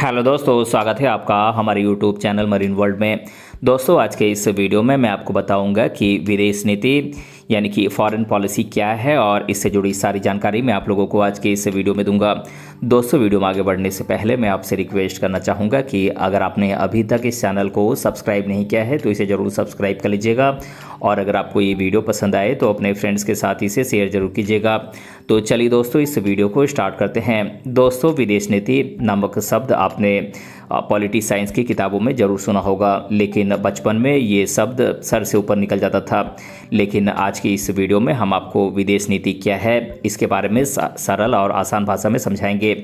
Hello दोस्तों, स्वागत है आपका हमारे यूट्यूब चैनल मरीन वर्ल्ड में। दोस्तों, आज के इस वीडियो में मैं आपको बताऊंगा कि विदेश नीति यानी कि फॉरेन पॉलिसी क्या है और इससे जुड़ी सारी जानकारी मैं आप लोगों को आज के इस वीडियो में दूंगा। दोस्तों, वीडियो में आगे बढ़ने से पहले मैं आपसे रिक्वेस्ट करना चाहूँगा कि अगर आपने अभी तक इस चैनल को सब्सक्राइब नहीं किया है तो इसे ज़रूर सब्सक्राइब कर लीजिएगा और अगर आपको ये वीडियो पसंद आए तो अपने फ्रेंड्स के साथ इसे शेयर जरूर कीजिएगा। तो चलिए दोस्तों, इस वीडियो को स्टार्ट करते हैं। दोस्तों, विदेश नीति नामक शब्द आपने पॉलिटी साइंस की किताबों में ज़रूर सुना होगा, लेकिन बचपन में ये शब्द सर से ऊपर निकल जाता था। लेकिन आज की इस वीडियो में हम आपको विदेश नीति क्या है इसके बारे में सरल और आसान भाषा में समझाएंगे।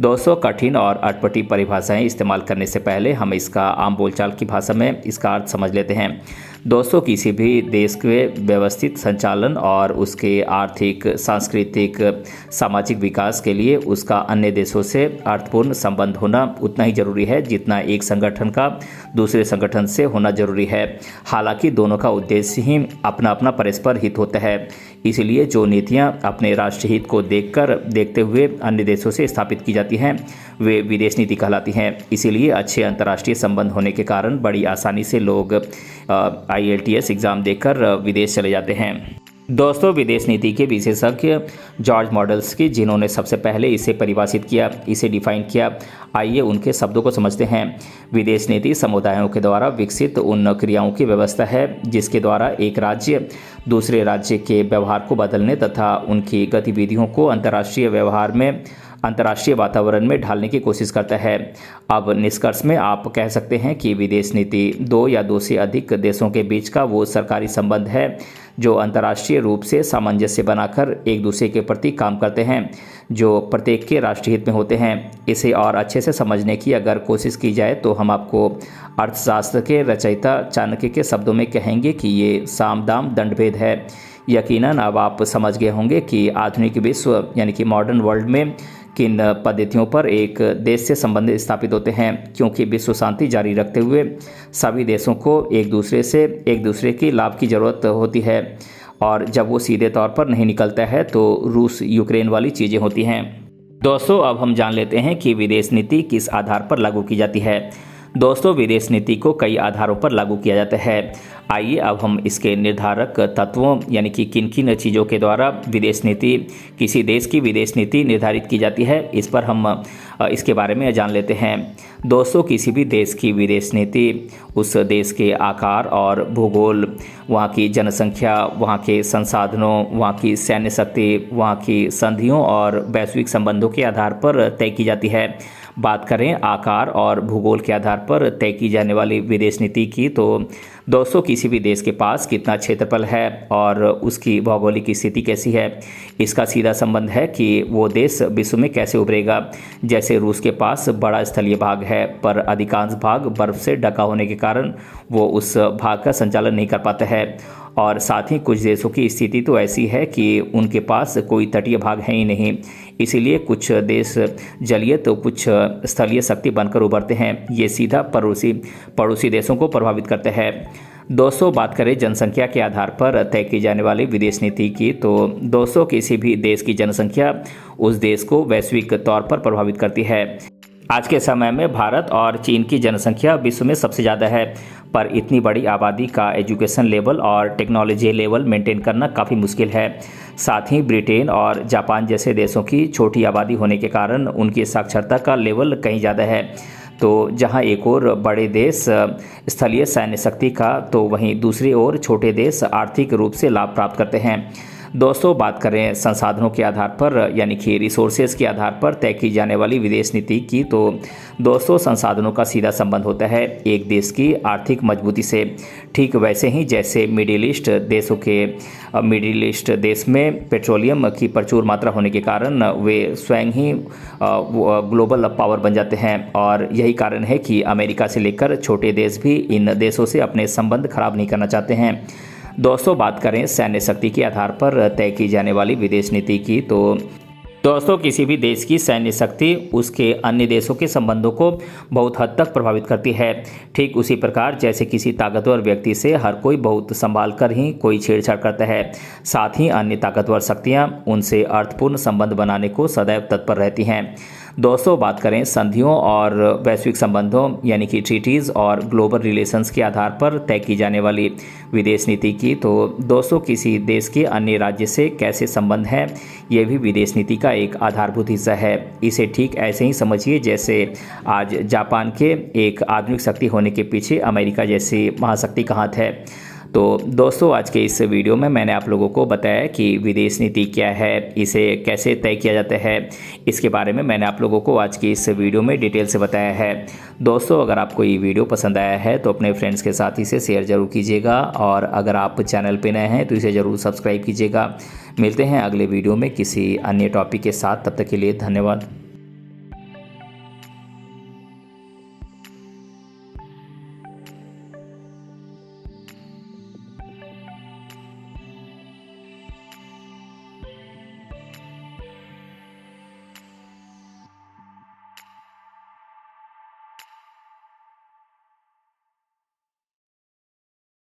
दोस्तों, कठिन और अटपटी परिभाषाएं इस्तेमाल करने से पहले हम इसका आम बोलचाल की भाषा में इसका अर्थ समझ लेते हैं। दोस्तों, किसी भी देश के व्यवस्थित संचालन और उसके आर्थिक, सांस्कृतिक, सामाजिक विकास के लिए उसका अन्य देशों से अर्थपूर्ण संबंध होना उतना ही जरूरी है जितना एक संगठन का दूसरे संगठन से होना जरूरी है। हालांकि दोनों का उद्देश्य ही अपना अपना परस्पर हित होता है, इसलिए जो नीतियां अपने राष्ट्रीय हित को देखते हुए अन्य देशों से स्थापित की जाती हैं वे विदेश नीति कहलाती हैं। इसीलिए अच्छे अंतर्राष्ट्रीय संबंध होने के कारण बड़ी आसानी से लोग IELTS एग्ज़ाम देकर विदेश चले जाते हैं। दोस्तों, विदेश नीति के विशेषज्ञ जॉर्ज मॉडल्स्की, जिन्होंने सबसे पहले इसे परिभाषित किया, इसे डिफाइन किया, आइए उनके शब्दों को समझते हैं। विदेश नीति समुदायों के द्वारा विकसित उन क्रियाओं की व्यवस्था है जिसके द्वारा एक राज्य दूसरे राज्य के व्यवहार को बदलने तथा उनकी गतिविधियों को अंतर्राष्ट्रीय वातावरण में ढालने की कोशिश करता है। अब निष्कर्ष में आप कह सकते हैं कि विदेश नीति दो या दो से अधिक देशों के बीच का वो सरकारी संबंध है जो अंतर्राष्ट्रीय रूप से सामंजस्य बनाकर एक दूसरे के प्रति काम करते हैं, जो प्रत्येक के राष्ट्रीय हित में होते हैं। इसे और अच्छे से समझने की अगर कोशिश की जाए तो हम आपको अर्थशास्त्र के रचयिता चाणक्य के शब्दों में कहेंगे कि ये साम दाम दंडभेद है। यकीनन अब आप समझ गए होंगे कि आधुनिक विश्व यानी कि मॉडर्न वर्ल्ड में किन पद्धतियों पर एक देश से संबंध स्थापित होते हैं, क्योंकि विश्व शांति जारी रखते हुए सभी देशों को एक दूसरे की लाभ की ज़रूरत होती है और जब वो सीधे तौर पर नहीं निकलता है तो रूस यूक्रेन वाली चीज़ें होती हैं। दोस्तों, अब हम जान लेते हैं कि विदेश नीति किस आधार पर लागू की जाती है। दोस्तों, विदेश नीति को कई आधारों पर लागू किया जाता है। आइए अब हम इसके निर्धारक तत्वों यानी कि किन किन चीज़ों के द्वारा किसी देश की विदेश नीति निर्धारित की जाती है इस पर हम इसके बारे में जान लेते हैं। दोस्तों, किसी भी देश की विदेश नीति उस देश के आकार और भूगोल, वहाँ की जनसंख्या, वहाँ के संसाधनों, वहाँ की सैन्य शक्ति, वहाँ की संधियों और वैश्विक संबंधों के आधार पर तय की जाती है। बात करें आकार और भूगोल के आधार पर तय की जाने वाली विदेश नीति की, तो दोस्तों, किसी भी देश के पास कितना क्षेत्रफल है और उसकी भौगोलिक स्थिति कैसी है, इसका सीधा संबंध है कि वो देश विश्व में कैसे उभरेगा। जैसे रूस के पास बड़ा स्थलीय भाग है पर अधिकांश भाग बर्फ से ढका होने के कारण वो उस भाग का संचालन नहीं कर पाता है, और साथ ही कुछ देशों की स्थिति तो ऐसी है कि उनके पास कोई तटीय भाग है ही नहीं, इसीलिए कुछ देश जलीय तो कुछ स्थलीय शक्ति बनकर उभरते हैं। ये सीधा पड़ोसी देशों को प्रभावित करता है। दोस्तों, बात करें जनसंख्या के आधार पर तय की जाने वाली विदेश नीति की, तो दोस्तों, किसी भी देश की जनसंख्या उस देश को वैश्विक तौर पर प्रभावित करती है। आज के समय में भारत और चीन की जनसंख्या विश्व में सबसे ज़्यादा है, पर इतनी बड़ी आबादी का एजुकेशन लेवल और टेक्नोलॉजी लेवल मेंटेन करना काफ़ी मुश्किल है। साथ ही ब्रिटेन और जापान जैसे देशों की छोटी आबादी होने के कारण उनकी साक्षरता का लेवल कहीं ज़्यादा है। तो जहां एक ओर बड़े देश स्थलीय सैन्य शक्ति का, तो वहीं दूसरी ओर छोटे देश आर्थिक रूप से लाभ प्राप्त करते हैं। दोस्तों, बात करें संसाधनों के आधार पर यानी कि रिसोर्सेज के आधार पर तय की जाने वाली विदेश नीति की, तो दोस्तों, संसाधनों का सीधा संबंध होता है एक देश की आर्थिक मजबूती से। ठीक वैसे ही जैसे मिडिल ईस्ट देश में पेट्रोलियम की प्रचुर मात्रा होने के कारण वे स्वयं ही ग्लोबल पावर बन जाते हैं, और यही कारण है कि अमेरिका से लेकर छोटे देश भी इन देशों से अपने संबंध खराब नहीं करना चाहते हैं। दोस्तों, बात करें सैन्य शक्ति के आधार पर तय की जाने वाली विदेश नीति की, तो दोस्तों, किसी भी देश की सैन्य शक्ति उसके अन्य देशों के संबंधों को बहुत हद तक प्रभावित करती है। ठीक उसी प्रकार जैसे किसी ताकतवर व्यक्ति से हर कोई बहुत संभाल कर ही कोई छेड़छाड़ करता है, साथ ही अन्य ताकतवर शक्तियां उनसे अर्थपूर्ण संबंध बनाने को सदैव तत्पर रहती हैं। दोस्तों, बात करें संधियों और वैश्विक संबंधों यानी कि ट्रीटीज़ और ग्लोबल रिलेशंस के आधार पर तय की जाने वाली विदेश नीति की, तो दोस्तों किसी देश के अन्य राज्य से कैसे संबंध है, ये भी विदेश नीति का एक आधारभूत हिस्सा है। इसे ठीक ऐसे ही समझिए जैसे आज जापान के एक आधुनिक शक्ति होने के पीछे अमेरिका जैसी महाशक्ति का हाथ है। तो दोस्तों, आज के इस वीडियो में मैंने आप लोगों को बताया कि विदेश नीति क्या है, इसे कैसे तय किया जाता है, इसके बारे में मैंने आप लोगों को आज की इस वीडियो में डिटेल से बताया है। दोस्तों, अगर आपको ये वीडियो पसंद आया है तो अपने फ्रेंड्स के साथ इसे शेयर ज़रूर कीजिएगा और अगर आप चैनल पर नए हैं तो इसे ज़रूर सब्सक्राइब कीजिएगा। मिलते हैं अगले वीडियो में किसी अन्य टॉपिक के साथ, तब तक के लिए धन्यवाद।